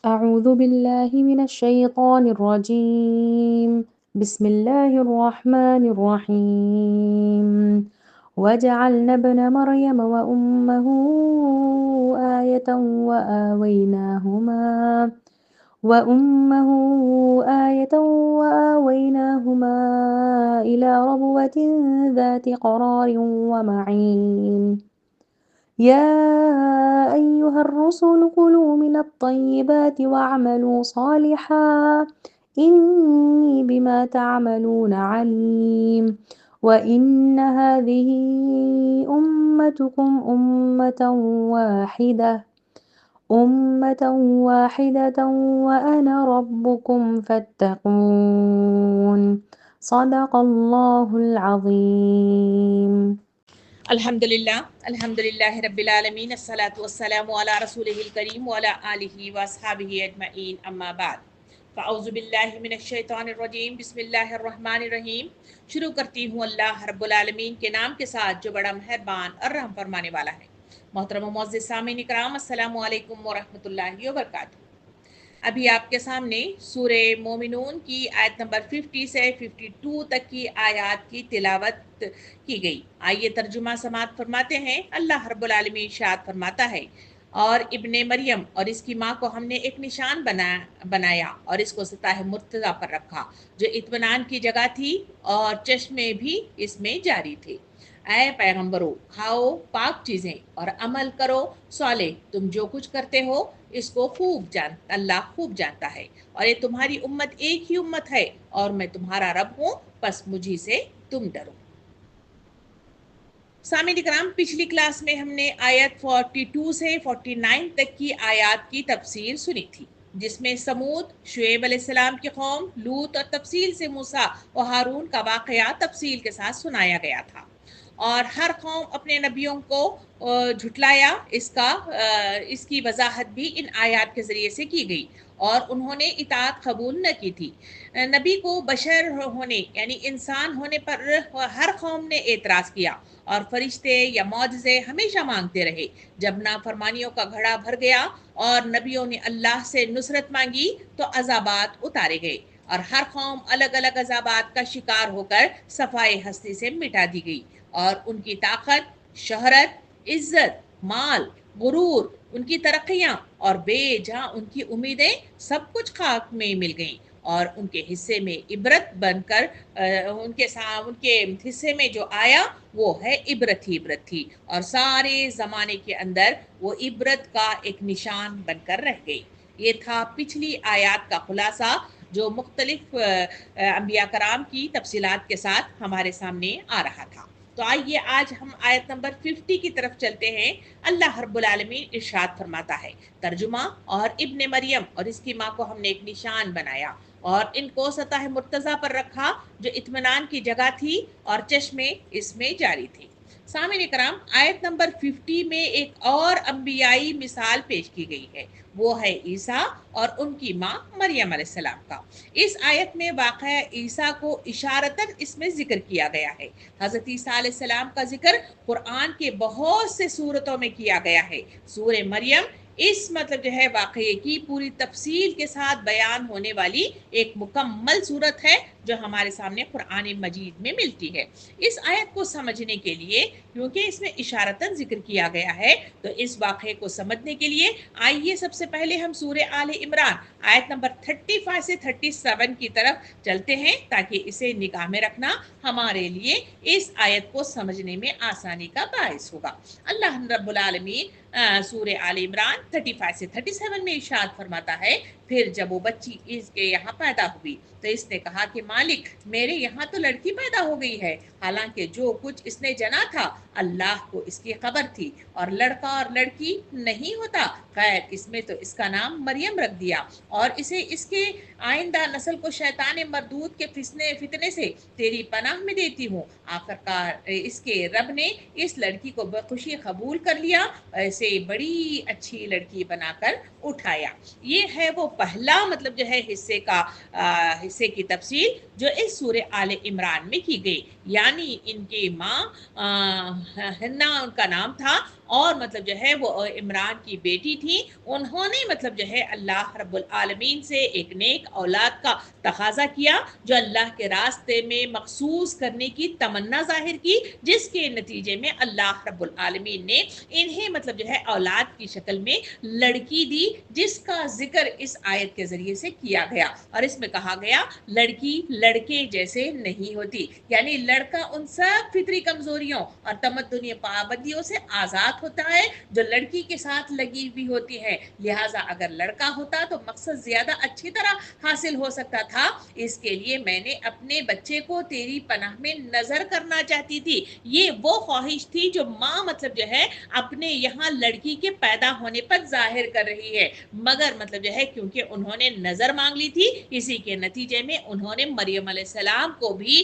أعوذ بالله من الشيطان الرجيم. بسم الله الرحمن الرحيم. وجعلنا ابن مريم وأمه آية وآويناهما وأمه آية وآويناهما إلى ربوة ذات قرار ومعين. يا أيها الرسل كلوا من الطيبات واعملوا صالحا إني بما تعملون عليم. وإن هذه أمتكم أمة واحدة وأنا ربكم فاتقون. صدق الله العظيم. الحمدللہ رب العالمین الصلاۃ والسلام علی رسولہ الکریم وعلی آلہ واصحابہ اجمعین اما بعد فاعوذ باللہ من الشیطان الرجیم بسم اللہ الرحمن الرحیم۔ شروع کرتی ہوں اللہ رب العالمین کے نام کے ساتھ جو بڑا مہربان اور رحم فرمانے والا ہے۔ محترم و معزز سامعین اکرام، السلام علیکم ورحمۃ اللہ وبرکاتہ۔ ابھی آپ کے سامنے سورہ مومنون کی آیت نمبر 50 سے 52 تک کی آیات کی تلاوت کی گئی۔ آئیے ترجمہ سماعت فرماتے ہیں۔ اللہ رب العالمین ارشاد فرماتا ہے، اور ابن مریم اور اس کی ماں کو ہم نے ایک نشان بنایا اور اس کو سطح مرتضی پر رکھا جو اطمینان کی جگہ تھی اور چشمے بھی اس میں جاری تھے۔ اے پیغمبرو، کھاؤ پاک چیزیں اور عمل کرو صالح، تم جو کچھ کرتے ہو اس کو اللہ خوب جانتا ہے، اور یہ تمہاری امت ایک ہی امت ہے اور میں تمہارا رب ہوں، پس مجھی سے تم ڈرو۔ سامعین اکرام، پچھلی کلاس میں ہم نے آیت 42 سے 49 تک کی آیات کی تفسیر سنی تھی، جس میں سمود، شعیب علیہ السلام کی قوم، لوط اور تفصیل سے موسیٰ و ہارون کا واقعہ تفصیل کے ساتھ سنایا گیا تھا، اور ہر قوم اپنے نبیوں کو جھٹلایا۔ اس کی وضاحت بھی ان آیات کے ذریعے سے کی گئی، اور انہوں نے اطاعت قبول نہ کی تھی۔ نبی کو بشر ہونے یعنی انسان ہونے پر ہر قوم نے اعتراض کیا، اور فرشتے یا معجزے ہمیشہ مانگتے رہے۔ جب نافرمانیوں کا گھڑا بھر گیا اور نبیوں نے اللہ سے نصرت مانگی تو عذابات اتارے گئے، اور ہر قوم الگ الگ عذابات کا شکار ہو کر صفائے ہستی سے مٹا دی گئی، اور ان کی طاقت، شہرت، عزت، مال، غرور، ان کی ترقیاں اور بے جہاں ان کی امیدیں سب کچھ خاک میں مل گئیں، اور ان کے حصے میں عبرت بن کر ان کے حصے میں جو آیا وہ ہے عبرت ہی عبرت تھی، اور سارے زمانے کے اندر وہ عبرت کا ایک نشان بن کر رہ گئی۔ یہ تھا پچھلی آیات کا خلاصہ جو مختلف انبیاء کرام کی تفصیلات کے ساتھ ہمارے سامنے آ رہا تھا۔ تو آئیے آج ہم آیت نمبر 50 کی طرف چلتے ہیں۔ اللہ رب العالمین ارشاد فرماتا ہے، ترجمہ، اور ابن مریم اور اس کی ماں کو ہم نے ایک نشان بنایا اور ان کو سطح مرتضی پر رکھا جو اطمینان کی جگہ تھی اور چشمے اس میں جاری تھے۔ سامعین کرام، آیت نمبر 50 میں ایک اور انبیائی مثال پیش کی گئی ہے، وہ ہے عیسیٰ اور ان کی ماں مریم علیہ السلام کا۔ اس آیت میں واقعہ عیسیٰ کو اشارتاً اس میں ذکر کیا گیا ہے۔ حضرت عیسیٰ علیہ السلام کا ذکر قرآن کے بہت سے صورتوں میں کیا گیا ہے۔ سورہ مریم اس جو ہے واقعے کی پوری تفصیل کے ساتھ بیان ہونے والی ایک مکمل صورت ہے جو ہمارے سامنے قرآن مجید میں ملتی ہے۔ اس آیت کو سمجھنے کے لیے، کیونکہ اس میں اشارتاً ذکر کیا گیا ہے، تو اس واقعے کو سمجھنے کے لیے آئیے سب سے پہلے ہم سورہ آل عمران آیت نمبر 35 سے 37 کی طرف چلتے ہیں، تاکہ اسے نگاہ میں رکھنا ہمارے لیے اس آیت کو سمجھنے میں آسانی کا باعث ہوگا۔ اللہ رب العالمین سورہ آل عمران 35 سے 37 میں ارشاد فرماتا ہے، پھر جب وہ بچی اس کے یہاں پیدا ہوئی تو اس نے کہا کہ مالک، میرے یہاں تو لڑکی پیدا ہو گئی ہے، حالانکہ جو کچھ اس نے جنا تھا اللہ کو اس کی خبر تھی، اور لڑکا اور لڑکی نہیں ہوتا، خیر اس میں تو اس کا نام مریم رکھ دیا، اور اسے اس کے آئندہ نسل کو شیطان مردود کے فتنے سے تیری پناہ میں دیتی ہوں۔ آخرکار اس کے رب نے اس لڑکی کو بخوشی قبول کر لیا، ایسے بڑی اچھی لڑکی بنا کر اٹھایا۔ یہ ہے وہ پہلا جو ہے حصے کی تفصیل جو اس سورہ آل عمران میں کی گئی، یعنی ان کی ماں حنا ان کا نام تھا، اور مطلب جو ہے وہ عمران کی بیٹی تھی، انہوں نے مطلب جو ہے اللہ رب العالمین سے ایک نیک اولاد کا تقاضا کیا جو اللہ کے راستے میں مخصوص کرنے کی تمنا ظاہر کی، جس کے نتیجے میں اللہ رب العالمین نے انہیں مطلب جو ہے اولاد کی شکل میں لڑکی دی، جس کا ذکر اس آیت کے ذریعے سے کیا گیا، اور اس میں کہا گیا لڑکی لڑکے جیسے نہیں ہوتی، یعنی لڑکا ان سب فطری کمزوریوں اور تمدنی پابندیوں سے آزاد ہوتا ہے جو لڑکی کے ساتھ لگی ہوئی ہوتی ہے، لہٰذا اگر لڑکا ہوتا تو مقصد زیادہ اچھی طرح حاصل ہو سکتا تھا، اس کے لیے میں نے اپنے بچے کو تیری پناہ میں نظر کرنا چاہتی تھی۔ یہ وہ خواہش تھی جو ماں مطلب جو ہے اپنے یہاں لڑکی کے پیدا ہونے پر ظاہر کر رہی ہے، مگر مطلب جو ہے کیونکہ انہوں نے نظر مانگ لی تھی، اسی کے نتیجے میں انہوں نے مریم علیہ السلام کو بھی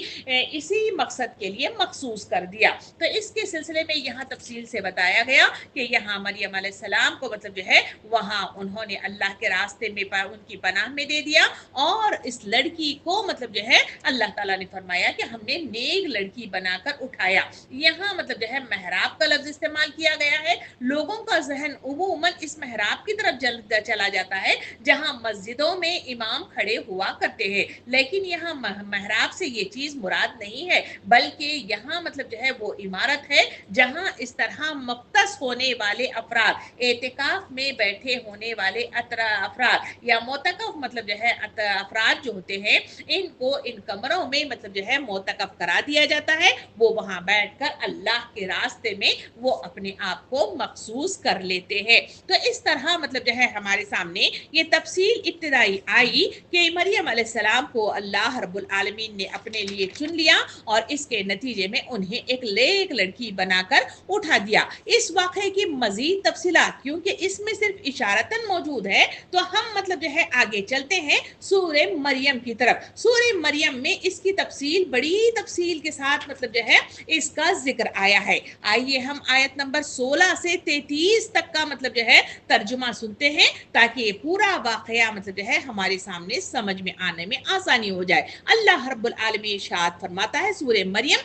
اسی مقصد کے لیے مخصوص کر دیا۔ تو اس کے سلسلے میں یہاں تفصیل سے بتایا گیا کہ یہاں مریم علیہ السلام کو مطلب جو ہے وہاں انہوں نے اللہ کے راستے میں ان کی پناہ میں دے دیا، اور اس لڑکی کو مطلب جو ہے اللہ تعالیٰ نے فرمایا کہ ہم نے نیک لڑکی بنا کر اٹھایا۔ یہاں مطلب جو ہے محراب کا لفظ استعمال کیا گیا ہے، لوگوں کا ذہن عموماً اس محراب کی طرف چلا جاتا ہے جہاں مسجدوں میں امام کھڑے ہوا کرتے ہیں، لیکن یہاں محراب سے یہ چیز مراد نہیں ہے، بلکہ یہاں مطلب جو ہے وہ عمارت ہے جہاں اس طرح مختص ہونے والے افراد، اعتکاف میں بیٹھے ہونے والے افراد یا معتکف مطلب جو ہے افراد جو ہوتے ہیں، ان کو ان کمروں میں مطلب جو ہے معتکف کرا دیا جاتا ہے، وہ وہاں بیٹھ کر اللہ کے راستے میں وہ اپنے آپ کو مخصوص کر لیتے ہیں۔ تو اس طرح مطلب جو ہے ہمارے سامنے یہ تفصیل ابتدائی آئی کہ مریم علیہ السلام کو اللہ رب العالمین نے اپنے لیے چن لیا اور اس کے نتیجے میں انہیں ایک نیک لڑکی بنا کر اٹھا دیا۔ اس واقعے کی مزید تفصیلات کیونکہ اس میں صرف اشارتاً موجود ہے، تو ہم مطلب جو ہے آگے چلتے ہیں سورہ مریم کی طرف۔ سورہ مریم میں اس کی تفصیل بڑی تفصیل کے ساتھ مطلب جو ہے اس کا ذکر آیا ہے۔ آئیے ہم آیت نمبر 16 سے 33 تک کا مطلب جو ہے ترجمہ سنتے ہیں تاکہ یہ پورا واقعہ مطلب جو ہے ہمارے سامنے سمجھ میں آنے میں آسانی ہو جائے۔ اللہ رب العالمین ارشاد فرماتا ہے سورہ مریم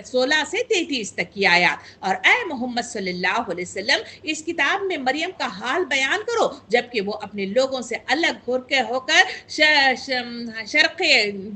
16 سے 33 تک کی آیات، اور اے محمد صلی اللہ علیہ وسلم اس کتاب میں مریم کا حال بیان کرو جبکہ وہ اپنے لوگوں سے الگ ہو کر شرق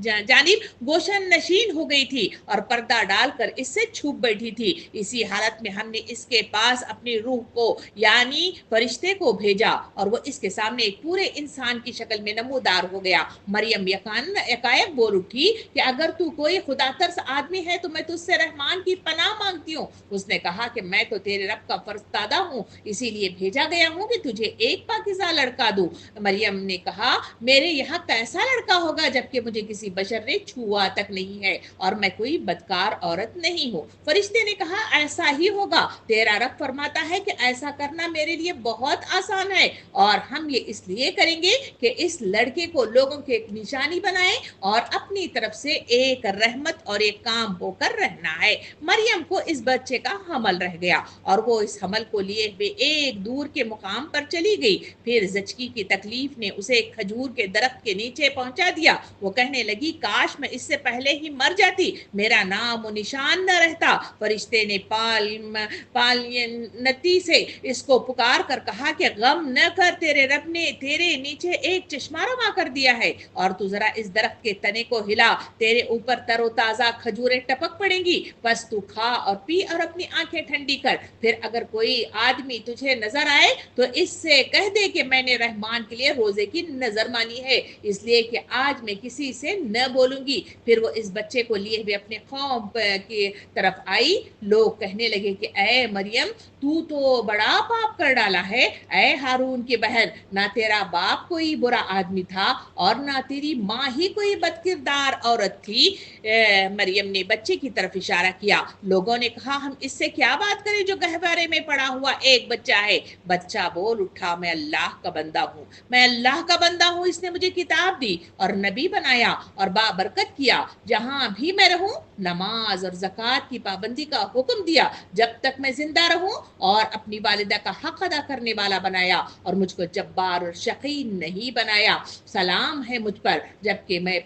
جانب گوشن نشین ہو گئی تھی اور پردہ ڈال کر اس سے چھپ بیٹھی تھی، اسی حالت میں ہم نے اس کے پاس اپنی روح کو یعنی فرشتے کو بھیجا اور وہ اس کے سامنے ایک پورے انسان کی شکل میں نمودار ہو گیا۔ مریم یکایک بول اٹھی کہ اگر تو کوئی خدا ترس آدمی ہے تو میں تجھ سے رحمان کی پناہ مانگتی ہوں۔ اس نے کہا کہ میں تو تیرے رب کا فرستادہ ہوں، اسی لیے بھیجا گیا ہوں کہ تجھے ایک پاکیزہ لڑکا دوں۔ مریم نے کہا میرے یہاں کیسا لڑکا ہوگا جبکہ مجھے کسی بشر نے چھوا تک نہیں ہے اور میں کوئی بدکار عورت نہیں ہوں۔ فرشتے نے کہا ایسا ہی ہوگا، تیرا رب فرماتا ہے کہ ایسا کرنا میرے لیے بہت آسان ہے، اور ہم یہ اس لیے کریں گے کہ اس لڑکے کو لوگوں کے ایک نشانی بنائیں اور اپنی طرف سے ایک رحمت اور ایک کام ہو کر رہنا ہے۔ مریم کو اس بچے کا حمل رہ گیا اور وہ اس حمل کو لیے ہوئے ایک دور کے مقام پر چلی گئی، پھر زچگی کی تکلیف نے اسے ایک کھجور کے درخت کے نیچے پہنچا دیا۔ وہ کہنے لگی کاش میں اس سے پہلے ہی مر جاتی، میرا نام و نشان نہ رہتا۔ فرشتے نے پالنتی سے اس کو پکار کر کہا کہ غم نہ کر، تیرے رب نے تیرے نیچے ایک چشمہ روا کر دیا ہے، اور تو ذرا اس درخت کے تنے کو ہلا، تیرے اوپر تر و تازہ کھجوریں ٹپک پڑیں گی، بس تو کھا اور پی اور اپنی آنکھیں ٹھنڈی کر۔ پھر اگر کوئی آدمی تجھے نظر آئے تو اس سے کہہ دے کہ میں نے رحمان کے لیے روزے کی نظر مانی ہے، اس لیے کہ آج میں کسی سے نہ بولوں گی۔ پھر وہ اس بچے کو لیے ہوئے اپنے قوم کی طرف آئی، لوگ کہنے لگے کہ اے مریم تو بڑا پاپ کر ڈالا ہے، اے ہارون کی بہن، نہ تیرا باپ کوئی برا آدمی تھا اور نہ تیری ماں ہی کوئی بد کردار عورت تھی۔ مریم نے بچے کی طرف اشارہ کیا، لوگوں نے کہا ہم اس سے کیا بات کریں جو گہوارے میں پڑا ہوا ایک بچہ ہے۔ بچہ بول اٹھا میں اللہ کا بندہ ہوں، میں اللہ کا بندہ ہوں، اس نے مجھے کتاب دی اور نبی بنایا اور بابرکت کیا، جہاں بھی میں رہوں نماز اور زکوٰۃ کی پابندی کا حکم دیا جب تک میں زندہ رہوں، اور اپنی والدہ کا حق ادا کرنے والا بنایا اور مجھ کو جبار اور شقی نہیں بنایا۔ سلام ہے مجھ پر جب کہ میں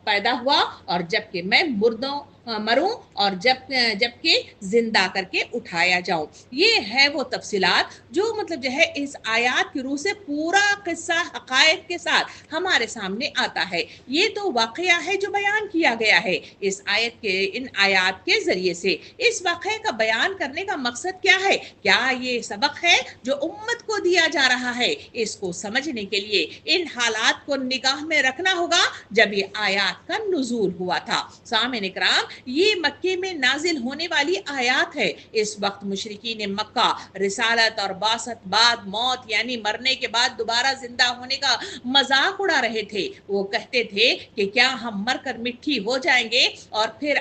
پیدا ہوا اور جب کہ میں مردوں مروں اور جبکہ زندہ کر کے اٹھایا جاؤں. یہ ہے وہ تفصیلات جو مطلب جو ہے اس آیات کی روح سے پورا قصہ حقائق کے ساتھ ہمارے سامنے آتا ہے. یہ تو واقعہ ہے جو بیان کیا گیا ہے اس آیت کے ان آیات کے ذریعے سے. اس واقعے کا بیان کرنے کا مقصد کیا ہے؟ کیا یہ سبق ہے جو امت کو دیا جا رہا ہے؟ اس کو سمجھنے کے لیے ان حالات کو نگاہ میں رکھنا ہوگا جب یہ آیات کا نزول ہوا تھا. سامعین کرام، یہ مکے میں نازل ہونے والی آیات ہے. اس وقت مشرکین مکہ رسالت اور بعثت بعد موت یعنی مرنے کے بعد دوبارہ زندہ ہونے کا مذاق اڑا رہے تھے. وہ کہتے تھے کہ کیا ہم مر کر مٹی ہو جائیں گے اور پھر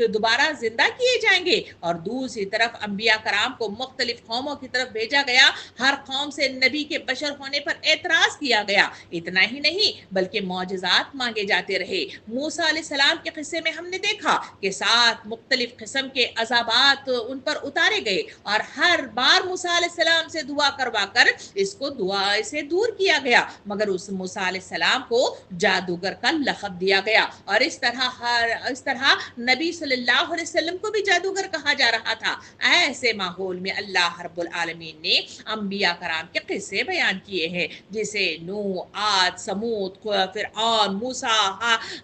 دوبارہ زندہ کیے جائیں گے؟ اور دوسری طرف انبیاء کرام کو مختلف قوموں کی طرف بھیجا گیا. ہر قوم سے نبی کے بشر ہونے پر اعتراض کیا گیا. اتنا ہی نہیں بلکہ معجزات مانگے جاتے رہے. موسیٰ علیہ السلام کے قصے میں ہم نے دیکھا کہ 7 مختلف قسم کے عذابات ان پر اتارے گئے اور ہر بار موسیٰ علیہ السلام سے دعا کروا کر اس کو دعا سے دور کیا گیا، مگر اس موسیٰ علیہ السلام کو جادوگر کا لقب دیا گیا. اور اس طرح نبی صلی اللہ علیہ وسلم کو بھی جادوگر کہا جا رہا تھا. ایسے ماحول میں اللہ رب العالمین نے انبیاء کرام کے قصے بیان کیے ہیں، جسے نوح، عاد، سمود، فرعون، موسیٰ،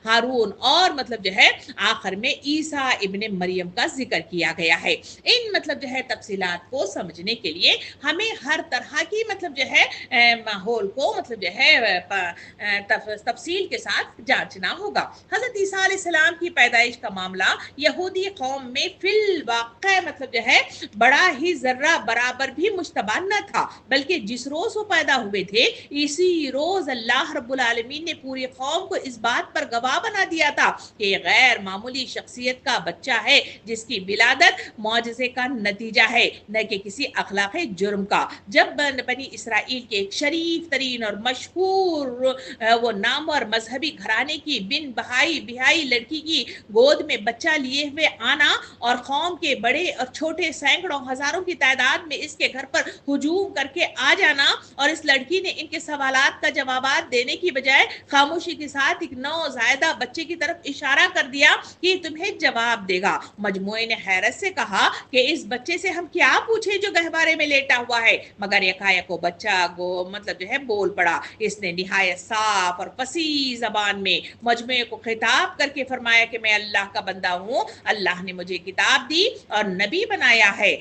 ہارون اور مطلب جو ہے آخر میں عیسیٰ ابن مریم کا ذکر کیا گیا ہے. ان مطلب جو ہے تفصیلات کو سمجھنے کے لیے ہمیں ہر طرح کی مطلب جو ہے ماحول کو مطلب جو ہے تفصیل کے ساتھ جانچنا ہوگا. حضرت عیسیٰ علیہ السلام کی پیدائش کا معاملہ یہودی قوم میں فی الواقع مطلب جو ہے بڑا ہی ذرہ برابر بھی مشتبہ نہ تھا، بلکہ جس روز وہ پیدا ہوئے تھے اسی روز اللہ رب العالمین نے پوری قوم کو اس بات پر گواہ بنا دیا تھا کہ یہ غیر معمولی شخصیت کا بچہ ہے جس کی ولادت معجزے کا نتیجہ ہے، نہ کہ کسی اخلاقی جرم کا. جب بنی اسرائیل کے ایک شریف ترین اور مشہور وہ نامور مذہبی گھرانے کی بن بہائی لڑکی کی گود میں بچہ لیے ہوئے آنا اور قوم کے بڑے اور چھوٹے سینکڑوں ہزاروں کی تعداد میں اس کے گھر پر ہجوم کر کے آ جانا، اور اس لڑکی نے ان کے سوالات کا جوابات دینے کی بجائے خاموشی کے ساتھ ایک نوزائیدہ بچے کی طرف اشارہ کر دیا کہ تمہیں جواب دے گا. مجموعے نے حیرت سے کہا کہ اس بچے سے ہم کیا پوچھیں جو گہوارے میں لیٹا ہوا ہے، مگر یکایک وہ بچہ مطلب جو ہے بول پڑا. اس نے نہایت صاف اور فصیح زبان میں مجموعے کو خطاب کر کے فرمایا کہ میں اللہ کا بندہ ہوں، اللہ نے مجھے کتاب دی اور نبی بنایا ہے.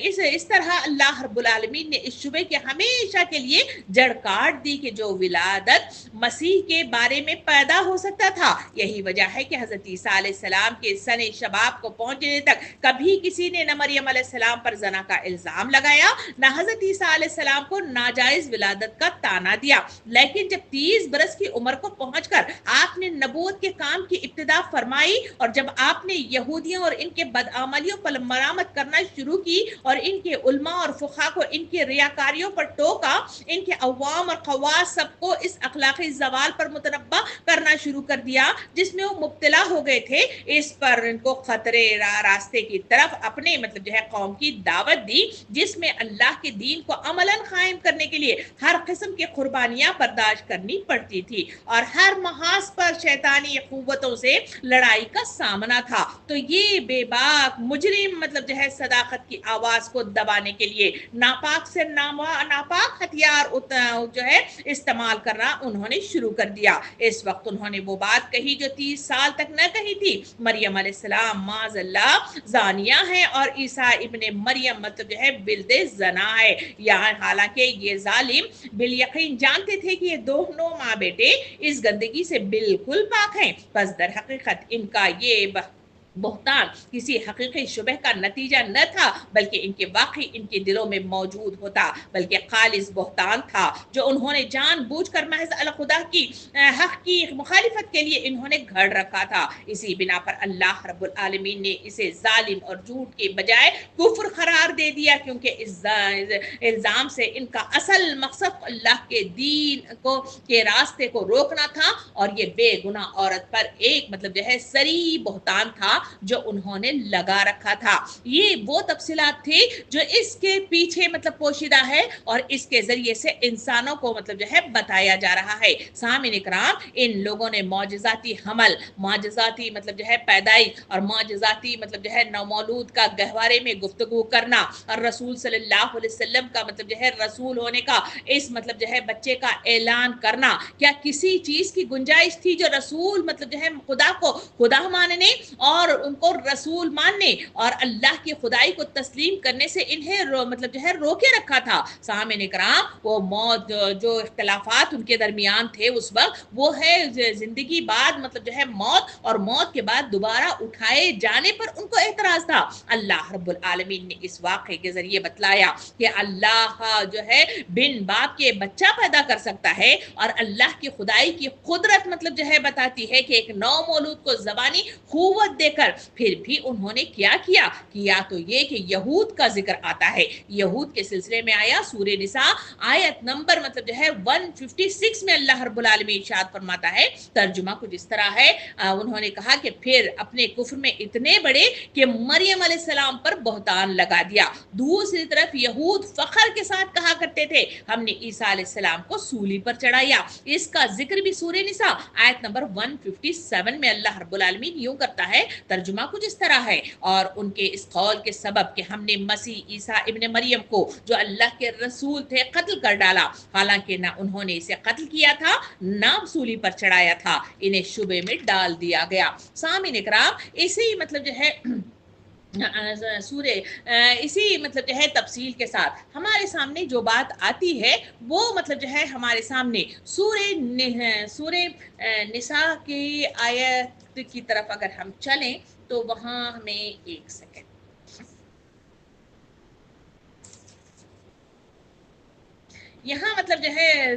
اس طرح اللہ رب العالمین نے اس شبے کے ہمیشہ کے لیے جڑ کاٹ دی کہ جو ولادت مسیح کے بارے میں پیدا ہو سکتا تھا. یہی وجہ ہے کہ حضرت عیسیٰ علیہ السلام کے سن شباب کو پہنچنے تک کبھی کسی نے نہ مریم علیہ السلام پر زنا کا الزام لگایا، نہ حضرت عیسیٰ علیہ السلام کو ناجائز ولادت کا طعنہ دیا. لیکن جب 30 برس کی عمر کو پہنچ کر آپ نے نبوت کے کام کی ابتدا فرمائی اور جب آپ نے یہودیوں اور ان کے بدعملیوں پر مرامت کرنا شروع کی اور ان کے علماء اور فقہا کو ان کے ریاکاریوں پر ٹوکا، ان کے عوام اور خواص سب کو اس اخلاقی زوال پر متنبہ کرنا شروع کر دیا جس میں وہ مبتلا ہو گئے تھے، اس پر ان کو خطرے راستے کی طرف اپنے مطلب جو ہے قوم کی دعوت دی، جس میں اللہ کے دین کو عملاً قائم کرنے کے لیے ہر قسم کی قربانیاں برداشت کرنی پڑتی تھی اور ہر محاذ پر شیطانی قوتوں سے لڑائی کا سامنا تھا. تو یہ بے باک مجرم مطلب جو ہے صداقت کی آواز کو دبانے کے لیے ناپاک سے ناپاک ہتھیار جو ہے استعمال کرنا انہوں نے شروع کر دیا. اس وقت انہوں نے وہ بات کہی جو 30 سال تک نہ کہی تھی. مریم علیہ السلام معاذ اللہ زانیہ ہے اور عیسیٰ ابن مریم مطلب جو ہے بلد زنا ہے. یہاں حالانکہ یہ ظالم بالیقین جانتے تھے کہ یہ دونوں ماں بیٹے اس گندگی سے بالکل پاک ہیں، بس در حقیقت ان کا یہ بہتان کسی حقیقی شبہ کا نتیجہ نہ تھا، بلکہ ان کے واقعی ان کے دلوں میں موجود ہوتا، بلکہ خالص بہتان تھا جو انہوں نے جان بوجھ کر محض الخدا کی حق کی مخالفت کے لیے انہوں نے گھڑ رکھا تھا. اسی بنا پر اللہ رب العالمین نے اسے ظالم اور جھوٹ کے بجائے کفر قرار دے دیا، کیونکہ اس الزام سے ان کا اصل مقصد اللہ کے دین کو کے راستے کو روکنا تھا اور یہ بے گناہ عورت پر ایک مطلب جو ہے صریح بہتان تھا جو انہوں نے لگا رکھا تھا. یہ وہ تفصیلات تھی جو اس کے پیچھے مطلب پوشیدہ ہے اور اس کے ذریعے سے انسانوں کو مطلب جو ہے بتایا جا رہا ہے. سامعین کرام، ان لوگوں نے معجزاتی حمل، معجزاتی مطلب جو ہے پیدائش اور معجزاتی مطلب جو ہے نومولود کا گہوارے میں گفتگو کرنا اور رسول صلی اللہ علیہ وسلم کا مطلب جو ہے رسول ہونے کا، اس مطلب جو ہے بچے کا اعلان کرنا، کیا کسی چیز کی گنجائش تھی جو رسول مطلب جو ہے خدا کو خدا ماننے اور ان کو رسول ماننے اور اللہ کی خدائی کو تسلیم کرنے سے انہیں مطلب جو ہے روکے رکھا تھا؟ سامعین کرام، وہ موت جو اختلافات ان کے درمیان تھے اس وقت، وہ ہے زندگی بعد مطلب جو ہے موت اور موت کے بعد دوبارہ اٹھائے جانے پر ان کو اعتراض تھا. اللہ رب العالمین نے اس واقعے کے ذریعے بتلایا کہ اللہ جو ہے بن باپ کے بچہ پیدا کر سکتا ہے اور اللہ کی خدائی کی قدرت مطلب جو ہے بتاتی ہے کہ ایک نو مولود کو زبانی قوت دے کر پھر بھی انہوں نے کیا کیا تو یہ کہ یہود کا ذکر آتا ہے. یہود کے سلسلے میں آیا سورہ نساء آیت نمبر مطلب جو ہے 156 میں اللہ رب العالمین ارشاد فرماتا ہے، ترجمہ کچھ اس طرح ہے، انہوں نے کہا کہ پھر اپنے کفر میں اتنے بڑے کہ مریم علیہ السلام پر بہتان لگا دیا. دوسری طرف یہود فخر کے ساتھ کہا کرتے تھے ہم نے عیسیٰ علیہ السلام کو سولی پر چڑھایا. اس کا ذکر بھی سورہ نساء آیت نمبر 157 میں اللہ رب العالمین یوں کرتا ہے، ترجمہ کچھ اس طرح ہے، اور ان کے اس قول کے سبب کہ ہم نے مسیح عیسیٰ ابن مریم کو جو اللہ کے رسول تھے قتل کر ڈالا، حالانکہ نہ انہوں نے اسے قتل کیا تھا نہ سولی پر چڑھایا تھا، انہیں شبے میں ڈال دیا گیا. سامعین اکرام، اسی مطلب جو ہے سورہ اسی مطلب جو ہے تفصیل کے ساتھ ہمارے سامنے جو بات آتی ہے وہ مطلب جو ہے ہمارے سامنے سورہ نساء کی آیت کی طرف اگر ہم چلیں تو وہاں ہمیں ایک سیکنڈ یہاں مطلب جو ہے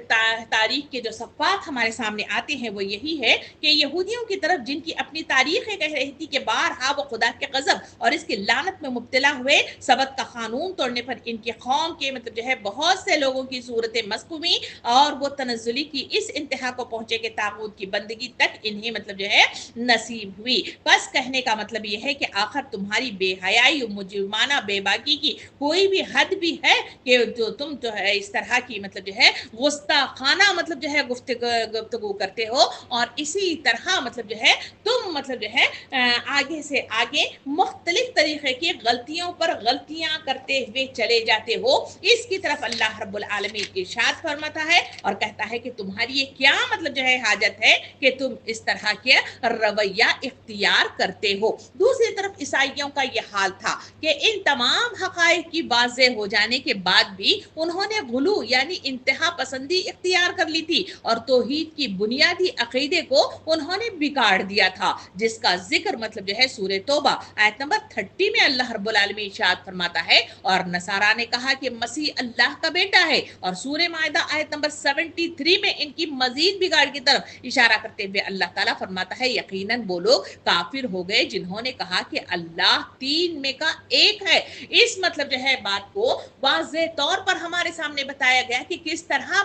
تاریخ کے جو صفحات ہمارے سامنے آتے ہیں وہ یہی ہے کہ یہودیوں کی طرف جن کی اپنی تاریخ کہہ رہی تھی کہ بارہا وہ خدا کے غضب اور اس کی لعنت میں مبتلا ہوئے، سبت کا قانون توڑنے پر ان کی قوم کے مطلب جو ہے بہت سے لوگوں کی صورتیں مسخ ہوئی اور وہ تنزلی کی اس انتہا کو پہنچے کہ طاغوت کی بندگی تک انہیں مطلب جو ہے نصیب ہوئی. بس کہنے کا مطلب یہ ہے کہ آخر تمہاری بے حیائی و مجرمانہ بے باکی کی کوئی بھی حد بھی ہے کہ جو تم جو ہے اس طرح کی مطلب جو ہے گستاخانہ مطلب جو ہے گفتگو کرتے ہو اور اسی طرح مطلب جو ہے تم مطلب جو ہے آگے سے آگے مختلف طریقے کی غلطیوں پر غلطیاں کرتے ہوئے چلے جاتے ہو. اس کی طرف اللہ رب العالمین ارشاد فرماتا ہے اور کہتا ہے کہ تمہاری یہ کیا مطلب جو ہے حاجت ہے کہ تم اس طرح کے رویہ اختیار کرتے ہو. دوسری طرف عیسائیوں کا یہ حال تھا کہ ان تمام حقائق کی واضح ہو جانے کے بعد بھی انہوں نے غلو یعنی انتہا پسندی اختیار کر لی تھی اور توحید کی بنیادی عقیدے کو انہوں نے بگاڑ دیا تھا، جس کا ذکر مطلب جو ہے سورہ توبہ آیت نمبر 30 میں اللہ رب العالمین ارشاد فرماتا ہے، اور نصارہ نے کہا کہ مسیح اللہ کا بیٹا ہے، اور سورہ مائدہ آیت نمبر 73 میں ان کی مزید بگاڑ کی طرف اشارہ کرتے ہوئے اللہ تعالیٰ فرماتا ہے یقیناً وہ لوگ کافر ہو گئے جنہوں نے کہا کہ اللہ تین میں کا ایک ہے. اس مطلب جو ہے بات کو واضح طور پر ہمارے سامنے بتایا گیا کہ کس طرح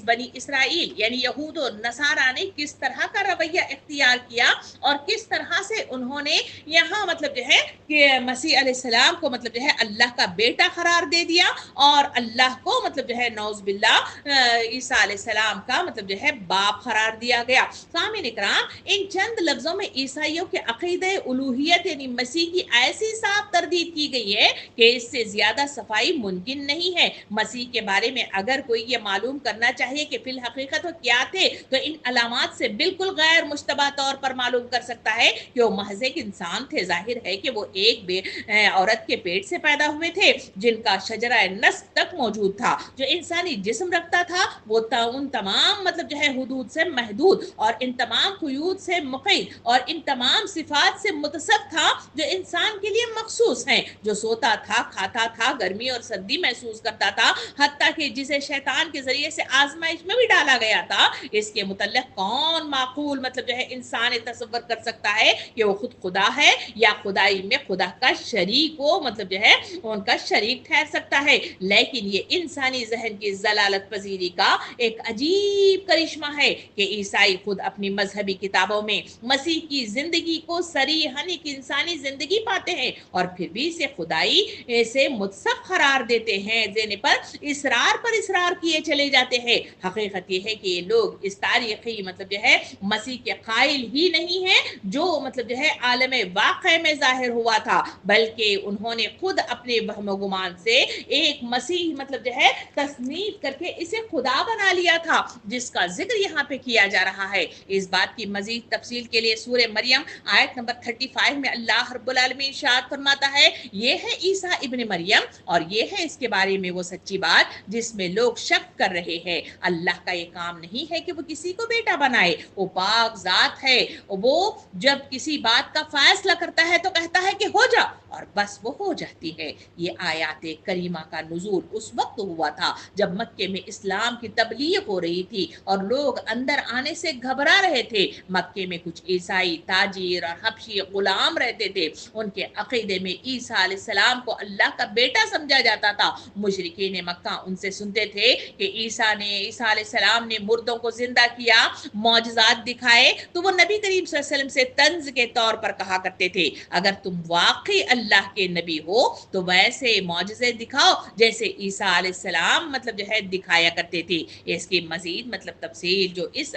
بنی اسرائیل یعنی یہود و نصارہ نے کس طرح کا رویہ اختیار کیا اور کس طرح سے انہوں نے یہاں مطلب جو ہے کہ مسیح علیہ السلام کو مطلب جو ہے اللہ کا بیٹا قرار دے دیا اور اللہ کو مطلب جو ہے نعوذ باللہ عیسیٰ علیہ السلام کا مطلب جو ہے باپ قرار دیا گیا. سامعین اکرام، ان چند لفظوں میں عیسائیوں کے عقیدہ الوہیت یعنی مسیح کی ایسی صاف تردید کی گئی ہے کہ اس سے زیادہ صفائی ممکن نہیں ہے. مسیح کے بارے میں اگر کوئی یہ معلوم کرنا چاہیے کہ فی الحقیقت وہ کیا تھے تو ان علامات سے بالکل غیر مشتبہ طور پر معلوم کر سکتا ہے کہ وہ محض ایک انسان تھے. ظاہر ہے کہ وہ ایک عورت کے پیٹ سے پیدا ہوئے تھے جن کا شجرہ نسب تک موجود تھا، جو انسانی جسم رکھتا تھا وہ ان تمام مطلب جو ہے حدود سے محدود اور ان تمام قیود سے مقید اور ان تمام صفات سے متصف تھا جو انسان کے لیے مخصوص ہیں، جو سوتا تھا، کھاتا تھا، گرمی اور سردی محسوس کرتا تھا، حتیٰ کہ جسے شیطان کے ذریعے سے آزمائش میں بھی ڈالا گیا تھا، اس کے متعلق کون معقول مطلب جو ہے انسان تصور کر سکتا ہے کہ وہ خود خدا ہے یا خدائی میں خدا کا شریک ہو مطلب جو ہے ان کا شریک ٹھہر سکتا ہے؟ لیکن یہ انسانی ذہن کی ضلالت پذیری کا ایک عجیب کرشمہ ہے کہ عیسائی خود اپنی مذہبی کتابوں میں مسیح کی زندگی کو صریحاً ایک انسانی زندگی پاتے ہیں اور پھر بھی اسے خدائی سے متصف قرار دینے پر اصرار کیے چلے جاتے ہیں۔ حقیقت یہ ہے کہ یہ لوگ اس تاریخی مطلب جو ہے مسیح کے قائل ہی نہیں ہیں جو مطلب جو ہے عالم واقع میں ظاہر ہوا تھا، بلکہ انہوں نے خود اپنے وہم و گمان سے ایک مسیح مطلب جو ہے تصنیف کر کے اسے خدا بنا لیا تھا، جس کا ذکر یہاں پہ کیا جا رہا ہے۔ اس بات کی مزید تفصیل کے لیے سورہ مریم آیت نمبر 35 میں اللہ رب العالمین ارشاد فرماتا ہے، یہ ہے عیسیٰ ابن مریم اور یہ ہے اس کے بارے میں وہ سچی بات جس میں لوگ شک کر رہے ہیں۔ اللہ کا یہ کام نہیں ہے کہ وہ کسی کو بیٹا بنائے، وہ پاک ذات ہے، وہ جب کسی بات کا فیصلہ کرتا ہے تو کہتا ہے کہ ہو جا اور بس وہ ہو جاتی ہے۔ یہ آیات کریمہ کا نزول اس وقت ہوا تھا جب مکے میں اسلام کی تبلیغ ہو رہی تھی اور لوگ اندر آنے سے گھبرا رہے تھے۔ مکے میں کچھ عیسائی تاجر اور حبشی غلام رہتے تھے، ان کے عقیدے میں عیسیٰ علیہ السلام کو اللہ کا بیٹا سمجھا جاتا تھا۔ مشرکین مکہ ان سے سنتے تھے کہ عیسیٰ علیہ السلام نے مردوں کو زندہ کیا، معجزات دکھائے، تو وہ نبی کریم صلی اللہ علیہ وسلم سے طنز کے طور پر کہا کرتے تھے، اگر تم واقعی اللہ کے نبی ہو تو ویسے معجزے دکھاؤ جیسے عیسیٰ علیہ السلام مطلب جو ہے دکھایا کرتے تھے۔ اس کی مزید مطلب تفصیل جو اس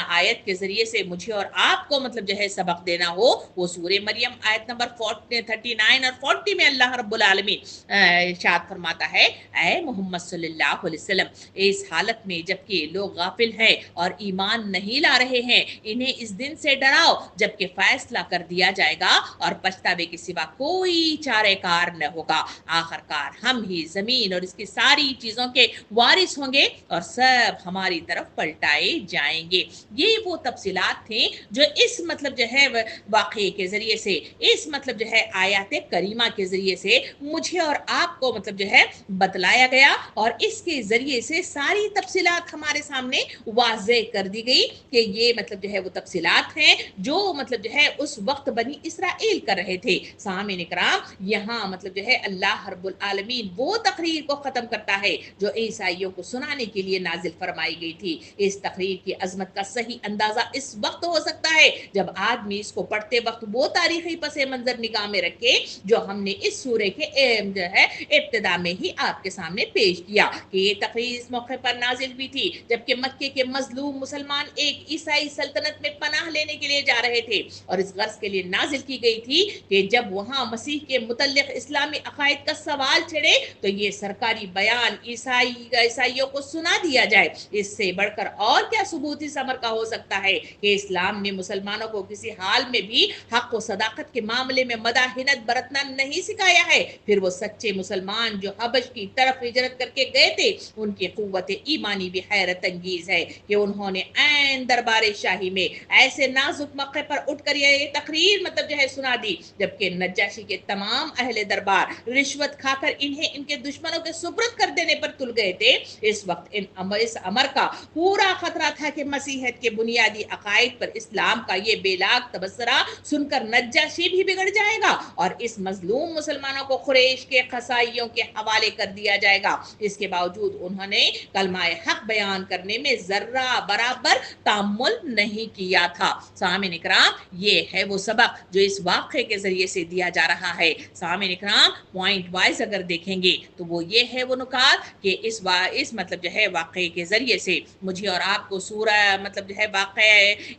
آیت کے ذریعے سے مجھے اور آپ کو مطلب جو ہے سبق دینا ہو، وہ سورہ مریم آیت نمبر 39 اور 40 میں اللہ رب العالمین ارشاد فرماتا ہے، اے محمد صلی اللہ علیہ وسلم، اس حالت میں جبکہ لوگ غافل ہیں اور ایمان نہیں لا رہے ہیں، انہیں اس دن سے ڈراؤ جبکہ فیصلہ کر دیا جائے گا اور پچھتاوے کے سوا کوئی چارہ کار نہ ہوگا۔ آخر کار ہم ہی زمین اور اس کی ساری چیزوں کے وارث ہوں گے اور سب ہماری طرف پلٹائے جائیں گے۔ یہ وہ تفصیلات تھیں جو اس مطلب جو ہے واقعے کے ذریعے سے، اس مطلب جو ہے آیات کریمہ کے ذریعے سے مجھے اور آپ کو مطلب جو ہے بتلایا گیا اور اس کے ذریعے سے ساری تفصیلات ہمارے سامنے واضح کر دی گئی کہ یہ مطلب جو ہے وہ تفصیلات ہیں جو مطلب جو ہے اس وقت بنی اسرائیل کر رہے تھے۔ سامعین اکرام، یہاں مطلب جو ہے اللہ رب العالمین وہ تقریر کو ختم کرتا ہے جو عیسائیوں کو سنانے کے لیے نازل فرمائی گئی تھی۔ اس تقریر کی عظمت کا صحیح اندازہ اس وقت ہو سکتا ہے جب آدمی اس کو پڑھتے وقت وہ تاریخی پس منظر نگاہ میں رکھے جو ہم نے اس سورے کے جو ہے ابتدا میں ہی آپ کے سامنے پیش کیا کہ یہ تقریر اس موقع پر نازل ہوئی تھی جبکہ مکے کے مظلوم مسلمان ایک عیسائی سلطنت میں پناہ لینے کے لیے جا رہے تھے اور اس غرض کے لیے نازل کی گئی تھی کہ جب وہاں مسیح کے متعلق اسلامی عقائد کا سوال چھڑے تو یہ سرکاری بیان عیسائیوں کو سنا دیا جائے۔ اس سے بڑھ کر اور کیا ثبوت اس امر کا ہو سکتا ہے کہ اسلام نے مسلمانوں کو کسی حال میں بھی حق و صداقت کے معاملے میں مداحنت برتنا نہیں سکھایا ہے۔ پھر وہ سچے مسلمان جو حبش کی طرف ہجرت کر کے گئے تھے، ان کی قوت ایمانی بھی حیرت انگیز ہے کہ انہوں نے عین دربار شاہی میں ایسے نازک موقع پر اٹھ کر یہ تقریر مطلب جو ہے سنا دی جبکہ نجاشی کے تمام اہل دربار رشوت کھا کر انہیں ان کے دشمنوں کے سپرد کر دینے پر تل گئے تھے۔ اس وقت اس امر کا پورا خطرہ تھا کہ مسیحیت کے بنیادی عقائد پر اسلام کا یہ بے لاگ تبصرہ سن کر نجاشی بھی بگڑ جائے گا اور اس مظلوم مسلمانوں کو قریش کے قصائیوں کے حوالے کر دیا جائے گا۔ اس کے باوجود انہوں نے کلمہ حق بیان کرنے میں ذرہ برابر تامل نہیں کیا تھا۔ سامعین اکرام، یہ ہے وہ سبق جو اس واقعے کے ذریعے سے دیا جا رہا ہے۔ سامعین اکرام، پوائنٹ وائز اگر دیکھیں گے تو وہ یہ ہے وہ نکات کہ اس مطلب جو ہے واقعے کے ذریعے سے مجھے اور آپ کو سورہ مطلب جو ہے واقعہ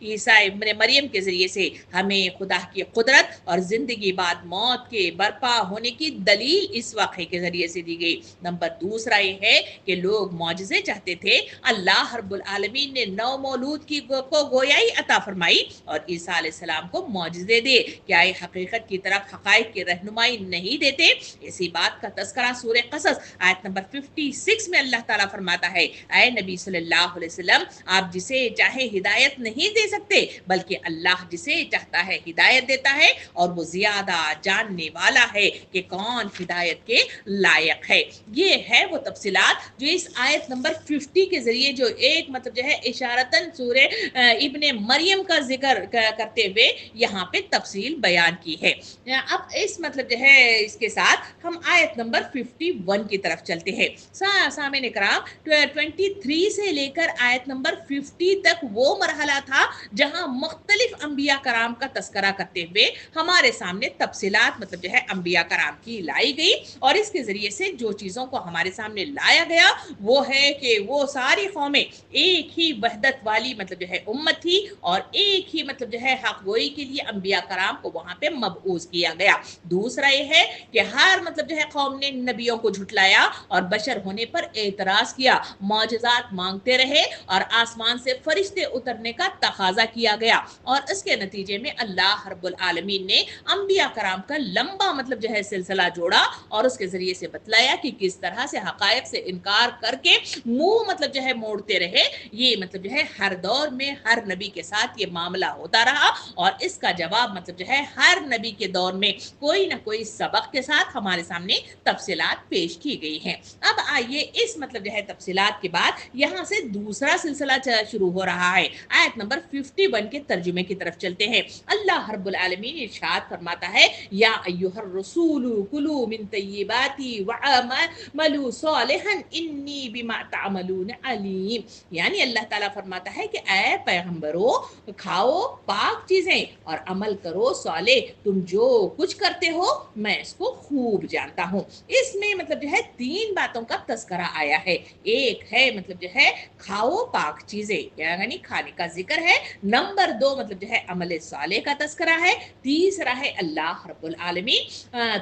عیسیٰ ابن مریم کے ذریعے سے ہمیں خدا کی قدرت اور زندگی بعد موت کے برپا ہونے کی دلیل اس واقعے کے ذریعے سے دی گئی۔ نمبر دوسرا یہ ہے کہ لوگ معجزے چاہتے تھے، اللہ رب العالمین نے نو مولود کو گویائی عطا فرمائی اور عیسیٰ علیہ السلام کو معجزے دے، کیا یہ حقیقت کی طرف حقائق کی رہنمائی نہیں دیتے؟ اسی بات کا تذکرہ سورہ قصص آیت نمبر 56 میں اللہ تعالیٰ فرماتا ہے، اے نبی صلی اللہ علیہ وسلم، آپ جسے چاہے ہدایت نہیں دے سکتے بلکہ اللہ جسے چاہتا ہے ہدایت دیتا ہے اور وہ زیادہ جاننے والا ہے کہ کون ہدایت کے لائق ہے۔ یہ ہے وہ تفصیلات جو اس آیت آیت نمبر 50 کے ذریعے جو ایک مطلب جو ہے اشارتاً سورہ ابن مریم کا ذکر کرتے ہوئے یہاں پہ تفصیل بیان کی ہے۔ اب اس مطلب جو ہے اس کے ساتھ ہم آیت نمبر 51 کی طرف چلتے ہیں۔ سامعین کرام 23 سے لے کر آیت نمبر 50 تک وہ مرحلہ تھا جہاں مختلف انبیاء کرام کا تذکرہ کرتے ہوئے ہمارے سامنے تفصیلات مطلب جو ہے انبیاء کرام کی لائی گئی، اور اس کے ذریعے سے جو چیزوں کو ہمارے سامنے لایا گیا وہ ہے کہ وہ ساری قومیں ایک ہی وحدت والی مطلب جو ہے امت تھی، اور ایک ہی مطلب جو ہے حق گوئی کے لیے انبیاء کرام کو وہاں پہ مبعوث کیا گیا۔ دوسرا یہ ہے کہ ہر مطلب جو ہے قوم نے نبیوں کو جھٹلایا اور بشر ہونے پر اعتراض کیا، معجزات مانگتے رہے اور آسمان سے فرشتے اترنے کا تقاضا کیا گیا، اور اس کے نتیجے میں اللہ رب العالمین نے انبیاء کرام کا لمبا مطلب جو ہے سلسلہ جوڑا، اور اس کے ذریعے سے بتلایا کہ کس طرح سے حقائق سے انکار کر کے منہ مطلب جو ہے موڑتے رہے۔ یہ مطلب جو ہے ہر دور میں ہر نبی کے ساتھ یہ معاملہ ہوتا رہا، اور اس کا جواب مطلب جو ہے ہر نبی کے دور میں کوئی نہ کوئی سبق کے ساتھ ہمارے سامنے تفصیلات پیش کی گئی ہیں۔ اب آئیے اس مطلب جو ہے تفصیلات کے بعد یہاں سے دوسرا سلسلہ شروع ہو رہا ہے۔ آیت نمبر 51 کے ترجمے کی طرف چلتے ہیں۔ اللہ رب العالمین ارشاد فرماتا ہے، یا ایھا الرسول کلوا من طیبات وعملوا صالحا انی بما تعملون علیم۔ یعنی اللہ تعالیٰ فرماتا ہے کہ اے پیغمبرو، کھاؤ پاک چیزیں اور عمل کرو صالح، تم جو کچھ کرتے ہو میں اس کو خوب جانتا ہوں۔ اس میں مطلب جو ہے 3 باتوں کا تذکرہ آیا ہے۔ ایک ہے مطلب جو ہے کھاؤ پاک چیزیں، یعنی کھانے کا ذکر ہے۔ نمبر 2 مطلب جو ہے عمل صالح کا تذکرہ ہے۔ تیسرا ہے اللہ رب العالمین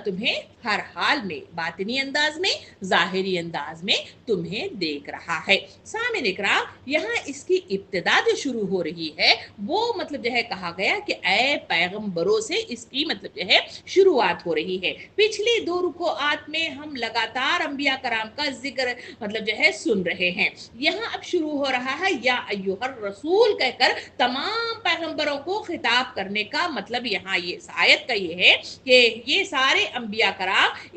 تمہیں ہر حال میں، باطنی انداز میں، ظاہری انداز میں تمہیں دیکھ رہا ہے۔ سامعین اکرام، یہاں اس کی ابتدا جو شروع ہو رہی ہے وہ مطلب جو ہے کہا گیا کہ اے پیغمبروں سے اس کی مطلب جو ہے شروعات ہو رہی ہے۔ پچھلی 2 رکوعات میں ہم لگاتار انبیاء کرام کا ذکر مطلب جو ہے سن رہے ہیں۔ یہاں اب شروع ہو رہا ہے یا ایھا الرسول کہہ کر تمام پیغمبروں کو خطاب کرنے کا مطلب یہاں یہ آیت کا یہ ہے کہ یہ سارے انبیاء کرام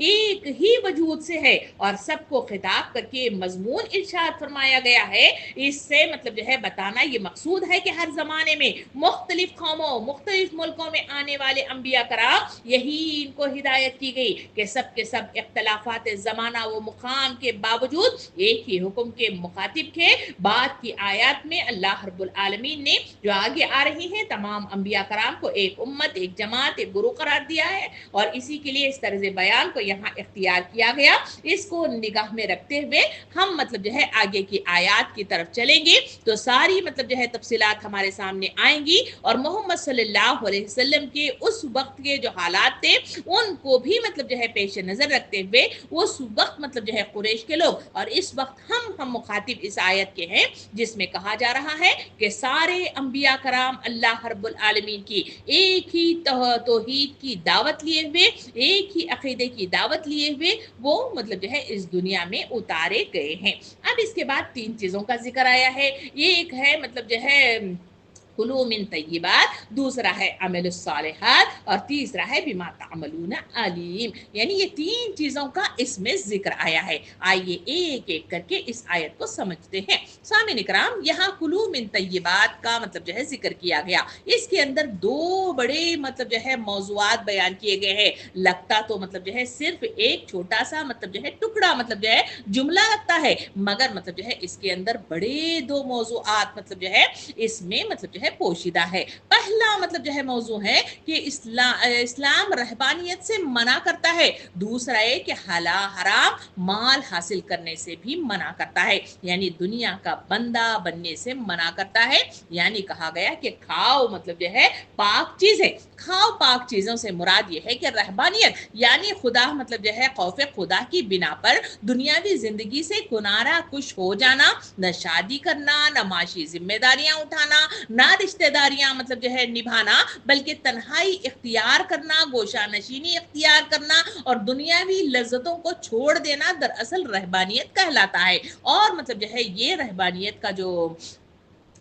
ایک ہی وجود سے ہے، اور سب کو خطاب کر کے مضمون ارشاد فرمایا گیا ہے۔ اس سے مطلب جو ہے بتانا یہ مقصود ہے کہ ہر زمانے میں مختلف قوموں، مختلف ملکوں میں آنے والے انبیاء کرام یہی ان کو ہدایت کی گئی کہ سب کے سب اختلافات زمانہ و مقام کے باوجود ایک ہی حکم کے مخاطب تھے۔ بعد کی آیات میں اللہ رب العالمین نے جو آگے آ رہی ہیں تمام انبیاء کرام کو ایک امت، ایک جماعت، ایک گروہ قرار دیا ہے، اور اسی کے لیے اس طرز بیان کو یہاں اختیار کیا گیا۔ اس کو نگاہ میں رکھتے ہوئے ہم مطلب جو ہے آگے کی آیات کی طرف چلیں گے تو ساری مطلب جو ہے تفصیلات ہمارے سامنے آئیں گی، اور محمد صلی اللہ علیہ وسلم کے اس وقت کے جو حالات تھے ان کو بھی مطلب جو ہے پیش نظر رکھتے ہوئے اس وقت مطلب جو ہے قریش کے لوگ، اور اس وقت ہم مخاطب اس آیت کے ہیں جس میں کہا جا رہا ہے کہ سارے انبیاء کرام اللہ رب العالمین کی ایک ہی توحید کی دعوت لیے ہوئے، ایک ہی عقیدے کی دعوت لیے ہوئے وہ مطلب جو ہے اس دنیا میں اتارے گئے ہیں۔ اب اس کے بعد 3 چیزوں کا ذکر آیا ہے۔ یہ ایک ہے مطلب جو ہے کلوا من طیبات، دوسرا ہے عمل الصالحات، اور تیسرا ہے بما تعملون علیم۔ یعنی یہ 3 چیزوں کا اس میں ذکر آیا ہے۔ آئیے ایک ایک کر کے اس آیت کو سمجھتے ہیں۔ سامعین اکرام، یہاں کلوا من طیبات کا مطلب جو ہے ذکر کیا گیا، اس کے اندر 2 بڑے مطلب جو ہے موضوعات بیان کیے گئے ہیں۔ لگتا تو مطلب جو ہے صرف ایک چھوٹا سا مطلب جو ہے ٹکڑا مطلب جو ہے جملہ لگتا ہے، مگر مطلب جو ہے اس کے اندر بڑے 2 موضوعات مطلب جو ہے اس میں مطلب جو ہے پوشیدہ ہے۔ پہلا مطلب جو ہے موضوع ہے کہ اسلام رہبانیت سے منع کرتا ہے، دوسرا ہے کہ حرام مال حاصل کرنے سے بھی منع کرتا ہے، یعنی دنیا کا بندہ بننے سے منع کرتا ہے۔ یعنی کہا گیا کہ کھاؤ مطلب جو ہے پاک چیزیں، کھاؤ پاک چیزوں سے مراد یہ ہے کہ رہبانیت یعنی خدا مطلب جو ہے خوف خدا کی بنا پر دنیاوی زندگی سے کنارہ کش ہو جانا، نہ شادی کرنا، نہ معاشی ذمہ داریاں اٹھانا، نہ رشتہ داریاں مطلب جو ہے نبھانا، بلکہ تنہائی اختیار کرنا، گوشہ نشینی اختیار کرنا اور دنیاوی لذتوں کو چھوڑ دینا دراصل رہبانیت کہلاتا ہے۔ اور مطلب جو ہے یہ رہبانیت کا جو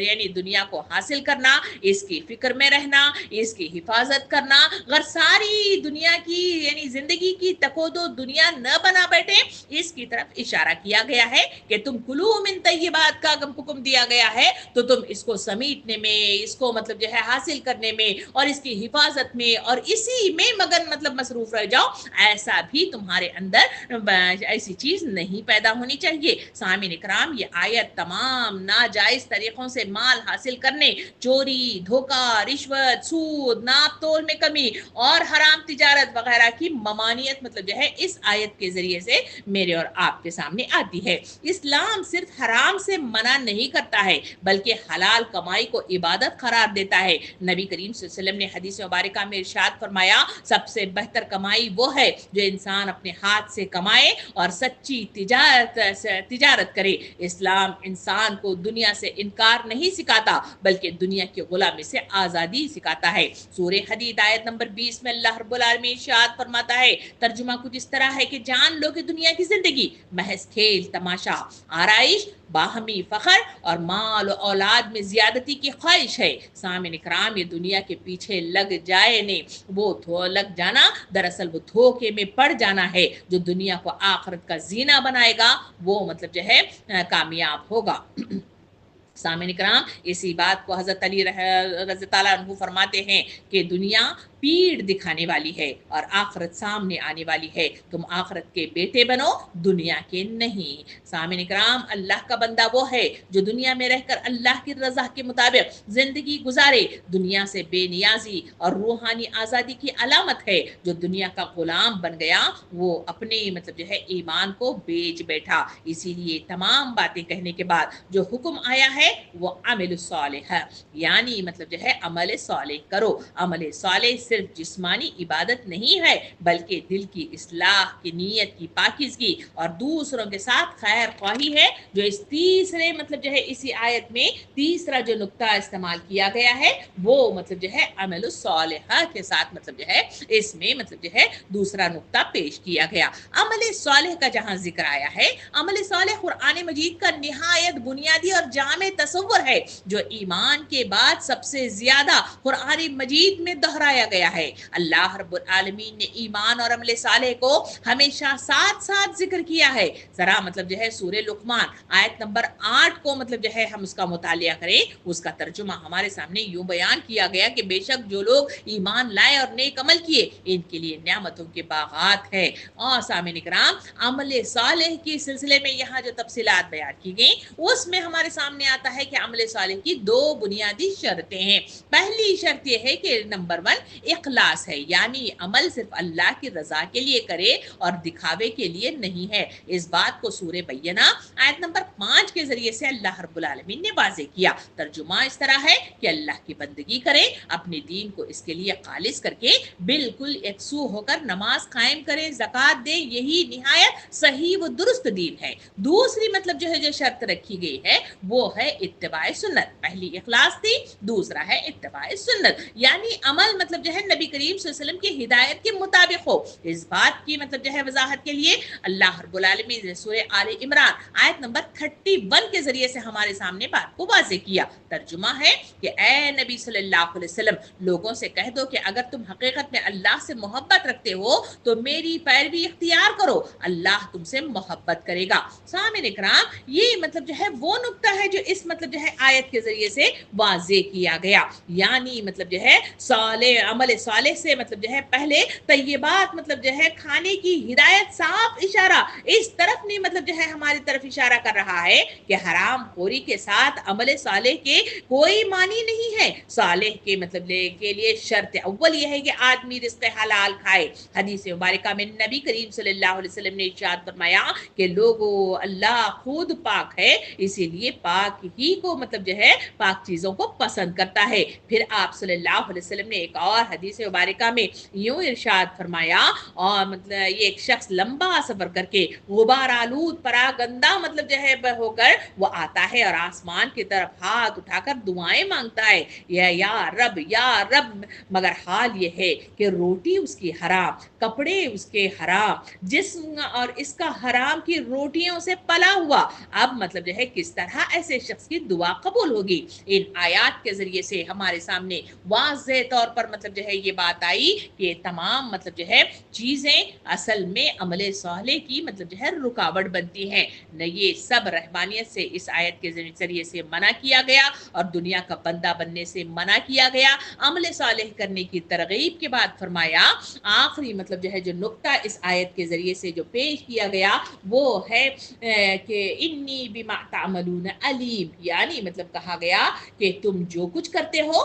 یعنی دنیا کو حاصل کرنا، اس کی فکر میں رہنا، اس کی حفاظت کرنا، اگر ساری دنیا کی یعنی زندگی کی تکودو دنیا نہ بنا بیٹھے، اس کی طرف اشارہ کیا گیا ہے کہ تم کلو من طیبات کا حکم دیا گیا ہے تو تم اس کو سمیٹنے میں، اس کو مطلب جو ہے حاصل کرنے میں اور اس کی حفاظت میں اور اسی میں مگن مطلب مصروف رہ جاؤ، ایسا بھی تمہارے اندر ایسی چیز نہیں پیدا ہونی چاہیے۔ سامعین اکرام، یہ آیت تمام ناجائز طریقوں سے مال حاصل کرنے، چوری، دھوکہ، رشوت، سود، ناپ تول میں کمی اور حرام تجارت وغیرہ کی ممانعت مطلب جو ہے اس آیت کے ذریعے سے میرے اور آپ کے سامنے آتی ہے۔ اسلام صرف حرام سے منع نہیں کرتا ہے بلکہ حلال کمائی کو عبادت قرار دیتا ہے۔ نبی کریم صلی اللہ علیہ وسلم نے حدیث مبارکہ میں ارشاد فرمایا، سب سے بہتر کمائی وہ ہے جو انسان اپنے ہاتھ سے کمائے اور سچی تجارت کرے۔ اسلام انسان کو دنیا سے انکار نہیں سکھاتا بلکہ دنیا کی غلامی سے آزادی سکھاتا ہے۔ سورہ حدید آیت نمبر 20 میں اللہ رب العالمین ارشاد فرماتا ہے، ترجمہ کچھ اس طرح ہے کہ جان لو کہ دنیا کی زندگی محض کھیل تماشا، آرائش، باہمی فخر اور مال و اولاد میں زیادتی کی خواہش ہے۔ سامعین اکرام، یہ دنیا کے پیچھے لگ جانا دراصل وہ دھوکے میں پڑ جانا ہے۔ جو دنیا کو آخرت کا زینہ بنائے گا وہ مطلب جو ہے کامیاب ہوگا۔ سامعین اکرام، اسی بات کو حضرت علی رضی اللہ عنہ فرماتے ہیں کہ دنیا پیڑ دکھانے والی ہے اور آخرت سامنے آنے والی ہے، تم آخرت کے بیٹے بنو، دنیا کے نہیں۔ سامعین اکرام، اللہ کا بندہ وہ ہے جو دنیا میں رہ کر اللہ کی رضا کے مطابق زندگی گزارے۔ دنیا سے بے نیازی اور روحانی آزادی کی علامت ہے۔ جو دنیا کا غلام بن گیا وہ اپنے مطلب جو ہے ایمان کو بیچ بیٹھا۔ اسی لیے تمام باتیں کہنے کے بعد جو حکم آیا ہے وہ عمل الصالح ہے، یعنی مطلب جو ہے عمل صالح کرو۔ عمل صالح صرف جسمانی عبادت نہیں ہے بلکہ دل کی اصلاح، کی نیت کی پاکیزگی اور دوسروں کے ساتھ خیر خواہی ہے، جو اس تیسرے مطلب جو ہے اسی آیت میں تیسرا جو نقطہ استعمال کیا گیا ہے وہ مطلب جو ہے عمل الصالح کے ساتھ مطلب جو ہے اس میں مطلب جو ہے دوسرا نقطہ پیش کیا گیا۔ عمل صالح کا جہاں ذکر آیا ہے، عمل صالح قرآن مجید کا نہایت بنیادی اور جامع تصور ہے جو ایمان کے بعد سب سے زیادہ قرآن مجید میں دہرایا گیا ہے۔ اللہ رب العالمین نے ایمان اور عمل صالح کو ہمیشہ ساتھ ساتھ ذکر کیا ہے۔ ذرا مطلب جو ہے سورہ لقمان آیت نمبر 8 کو مطلب جو ہے ہم اس کا مطالعہ کریں، اس کا ترجمہ ہمارے سامنے یوں بیان کیا گیا کہ بے شک جو لوگ ایمان لائے اور نیک عمل کیے ان کے لیے نعمتوں کے باغات ہے۔ اور سامعین اکرام، عمل صالح کے سلسلے میں یہاں جو تفصیلات بیان کی گئی اس میں ہمارے سامنے آتا ہے کہ عمل صالح کی دو بنیادی شرطیں ہیں۔ پہلی شرط یہ ہے کہ نمبر 1 اخلاص ہے، یعنی عمل صرف اللہ کی رضا کے لیے کرے اور دکھاوے کے لیے نہیں ہے۔ اس بات کو سورہ بینہ آیت نمبر 5 کے ذریعے سے اللہ رب العالمین نے واضح کیا۔ ترجمہ اس طرح ہے کہ اللہ کی بندگی کرے، اپنے دین کو اس کے لیے خالص کر کے بالکل یکسو ہو کر نماز قائم کرے، زکوٰۃ دے، یہی نہایت صحیح و درست دین ہے۔ دوسری مطلب جو ہے جو شرط رکھی گئی ہے وہ ہے اتباع سنت۔ پہلی اخلاص تھی، دوسرا ہے اتباع سنت، یعنی عمل مطلب جو ہے نبی کریم صلی اللہ علیہ وسلم کی ہدایت کے مطابق ہو۔ اس بات کی مطلب جو ہے وضاحت کے لیے اللہ رب العالمین نے سورہ آل عمران آیت نمبر 31 کے ذریعے سے ہمارے سامنے بات کو واضح کیا۔ ترجمہ ہے کہ اے نبی صلی اللہ علیہ وسلم، لوگوں سے کہہ دو کہ اگر تم حقیقت میں اللہ سے محبت رکھتے ہو تو میری پیروی اختیار کرو، اللہ تم سے محبت کرے گا۔ سامعین اکرام، یہ مطلب جو ہے وہ نقطہ ہے جو اس مطلب جو ہے آیت کے ذریعے سے واضح کیا گیا، یعنی مطلب جو ہے صالح عمل صالح سے مطلب جو ہے پہلے طیبات مطلب جو ہے کھانے کی ہدایت، صاف اشارہ اس طرف نہیں مطلب جو ہے ہماری طرف اشارہ کر رہا ہے کہ حرام خوری کے ساتھ عمل صالح کے کوئی معنی نہیں ہے۔ صالح کے مطلب کے لیے شرط اول یہ ہے کہ آدمی رزق حلال کھائے۔ حدیث مبارکہ میں نبی کریم صلی اللہ علیہ وسلم نے ارشاد فرمایا کہ لوگو، اللہ خود پاک ہے، اسی لیے پاک ہی کو مطلب جو ہے پاک چیزوں کو پسند کرتا ہے۔ پھر آپ صلی اللہ علیہ وسلم نے ایک اور حدیث مبارکہ میں یوں ارشاد فرمایا، اور مطلب یہ ایک شخص لمبا سفر کر کے غبار آلود پراگندہ مطلب جو ہے ہو کر وہ آتا ہے اور آسمان کی طرف ہاتھ اٹھا کر دعائیں مانگتا ہے، یا رب یا رب، مگر حال یہ ہے کہ روٹی اس کی حرام، کپڑے اس کے حرام، جسم اور اس کا حرام کی روٹیوں سے پلا ہوا، اب مطلب جو ہے کس طرح ایسے شخص کی دعا قبول ہوگی؟ ان آیات کے ذریعے سے ہمارے سامنے واضح طور پر مطلب جو ہے یہ بات آئی کہ تمام مطلب جو ہے چیزیں اصل میں عمل صالح کی مطلب جو ہے رکاوٹ بنتی ہیں نہ، یہ سب رہبانیت سے اس آیت کے ذریعے سے منع کیا گیا اور دنیا کا بندہ بننے سے منع کیا گیا۔ عمل صالح کرنے کی ترغیب کے بعد فرمایا آخری مطلب جو ہے جو نقطہ اس آیت کے ذریعے سے جو پیش کیا گیا وہ ہے کہ انی بما تعملون علیم، یعنی مطلب کہا گیا کہ تم جو کچھ کرتے ہو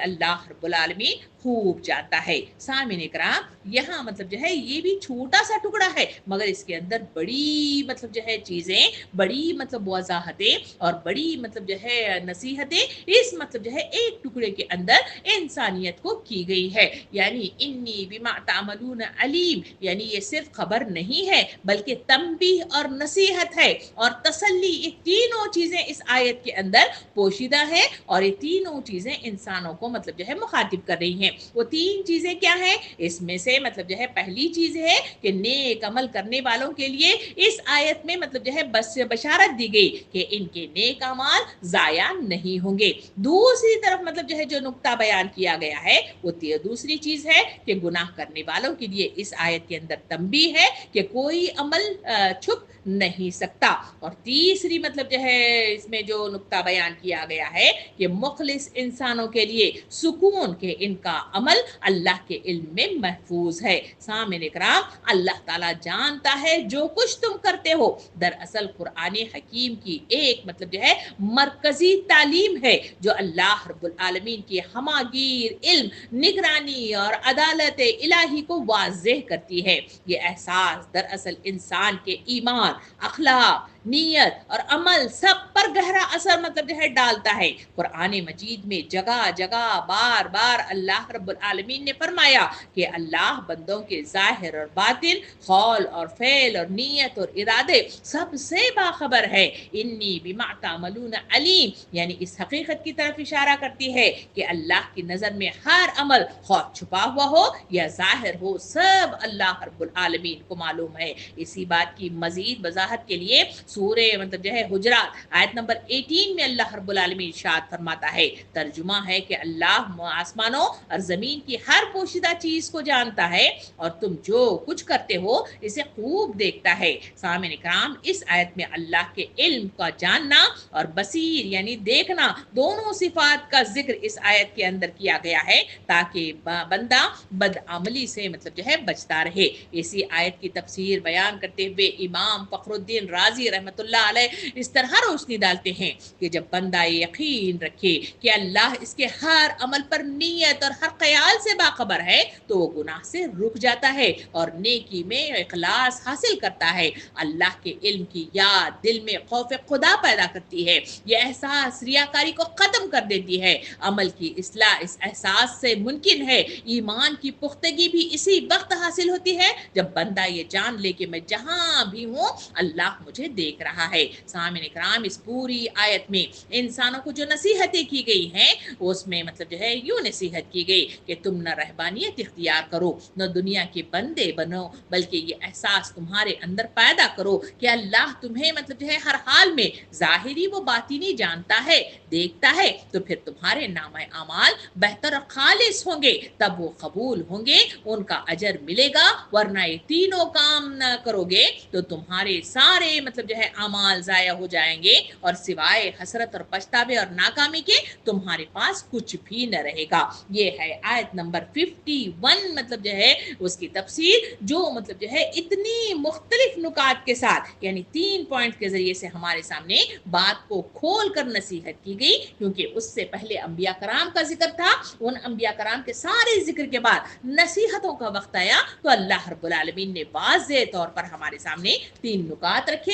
اللہ رب العالمین خوب جانتا ہے۔ سامعین اکرام، یہاں مطلب جو ہے یہ بھی چھوٹا سا ٹکڑا ہے مگر اس کے اندر بڑی مطلب جو ہے چیزیں، بڑی مطلب وضاحتیں اور بڑی مطلب جو ہے نصیحتیں اس مطلب جو ہے ایک ٹکڑے کے اندر انسانیت کو کی گئی ہے۔ یعنی انی بما تعملون علیم، یعنی یہ صرف خبر نہیں ہے بلکہ تنبیہ اور نصیحت ہے اور تسلی، یہ تینوں چیزیں اس آیت کے اندر پوشیدہ ہے اور یہ تینوں چیزیں انسانوں کو مطلب جو ہے مخاطب کر رہی ہیں۔ وہ تین چیزیں کیا ہیں؟ اس میں سے مطلب جو ہے پہلی چیز ہے کہ نیک عمل کرنے والوں کے لیے اس آیت میں مطلب جو ہے بشارت دی گئی کہ ان کے نیک اعمال ضائع نہیں ہوں گے۔ دوسری طرف مطلب جو ہے جو نقطہ بیان کیا گیا ہے وہ دوسری چیز ہے کہ گناہ کرنے والوں کے لیے اس آیت کے اندر تنبیہ ہے کہ کوئی عمل چھپ نہیں سکتا۔ اور تیسری مطلب جو ہے اس میں جو نقطہ بیان کیا گیا ہے کہ مخلص انسانوں کے لیے سکون کہ ان کا عمل اللہ کے علم میں محفوظ ہے۔ سامعین اکرام، اللہ تعالیٰ جانتا ہے جو کچھ تم کرتے ہو۔ دراصل قرآن حکیم کی ایک مطلب جو ہے مرکزی تعلیم ہے جو اللہ رب العالمین کی ہماگیر علم، نگرانی اور عدالت الہی کو واضح کرتی ہے۔ یہ احساس دراصل انسان کے ایمان، اخلاق، نیت اور عمل سب پر گہرا اثر مطلب جو ہے ڈالتا ہے۔ قرآن مجید میں جگہ جگہ بار بار اللہ رب العالمین نے فرمایا کہ اللہ بندوں کے ظاہر اور باطن، قول اور فعل اور نیت اور ارادے سب سے باخبر ہے۔ انی بما تعملون علیم، یعنی اس حقیقت کی طرف اشارہ کرتی ہے کہ اللہ کی نظر میں ہر عمل خواہ چھپا ہوا ہو یا ظاہر ہو سب اللہ رب العالمین کو معلوم ہے۔ اسی بات کی مزید وضاحت کے لیے سورہ مطلب جو ہے حجرات آیت نمبر 18 میں اللہ رب العالمین ارشاد فرماتا ہے، ترجمہ ہے کہ اللہ آسمانوں اور زمین کی ہر پوشیدہ چیز کو جانتا ہے اور تم جو کچھ کرتے ہو اسے خوب دیکھتا ہے۔ سامعین اکرام، اس آیت میں اللہ کے علم کا جاننا اور بصیر یعنی دیکھنا دونوں صفات کا ذکر اس آیت کے اندر کیا گیا ہے تاکہ بندہ بدعملی سے مطلب جو ہے بچتا رہے۔ اسی آیت کی تفسیر بیان کرتے ہوئے امام فخر الدین رازی رحمۃ اللہ علیہ اس طرح روشنی ڈالتے ہیں کہ جب بندہ یقین رکھے کہ اللہ اس کے ہر عمل پر نیت اور ہر خیال سے باخبر ہے تو وہ گناہ سے رک جاتا ہے اور نیکی میں اخلاص حاصل کرتا ہے۔ اللہ کے علم کی یاد دل میں خوف خدا پیدا کرتی ہے، یہ احساس ریاکاری کو ختم کر دیتی ہے۔ عمل کی اصلاح اس احساس سے ممکن ہے۔ ایمان کی پختگی بھی اسی وقت حاصل ہوتی ہے جب بندہ یہ جان لے کہ میں جہاں بھی ہوں اللہ مجھے دیکھ رہا ہے۔ سامعین اکرام، اس پوری آیت میں انسانوں کو جو نصیحتیں کی گئی ہیں اس میں مطلب جو ہے یوں نصیحت کی گئی کہ تم نہ رہبانیت اختیار کرو نہ دنیا کے بندے بنو، بلکہ یہ احساس تمہارے اندر پیدا کرو کہ اللہ تمہیں مطلب جو ہے ہر حال میں ظاہری و باطنی جانتا ہے، دیکھتا ہے، تو پھر تمہارے نامہ اعمال بہتر اور خالص ہوں گے، تب وہ قبول ہوں گے، ان کا اجر ملے گا، ورنہ یہ تینوں کام نہ کرو گے تو تمہارے سارے مطلب جو ہے اعمال ضائع ہو جائیں گے اور سوائے حسرت اور پچھتاوے اور ناکامی کے تمہارے پاس کچھ بھی نہ رہے گا۔ یہ ہے آیت نمبر 51 مطلب جو ہے اس کی تفسیر، جو مطلب جو ہے اتنی مختلف نکات کے ساتھ یعنی 3 پوائنٹ کے ذریعے سے ہمارے سامنے بات کو کھول کر نصیحت کی گئی، کیونکہ اس سے پہلے انبیاء کرام کا ذکر تھا۔ ان انبیاء کرام کے سارے ذکر کے بعد نصیحتوں کا وقت آیا تو اللہ رب العالمین نے واضح طور پر ہمارے سامنے 3 نکات رکھے۔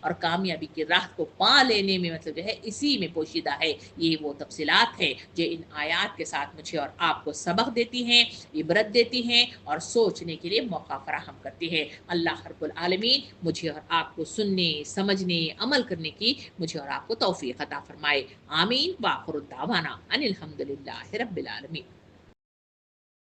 اور کامیابی کی راہ کو پا لینے میں مطلب جو ہے اسی میں پوشیدہ ہے. یہ وہ تفصیلات ہیں جو ان آیات کے ساتھ مجھے اور آپ کو سبق دیتی ہیں، عبرت دیتی ہیں اور سوچنے کے لیے موقع فراہم کرتی ہے. اللہ رب العالمین مجھے اور آپ کو سننے، سمجھنے، عمل کرنے کی مجھے اور آپ کو توفیق عطا فرمائے. آمین. وآخر دعوانا ان الحمد للہ رب العالمین.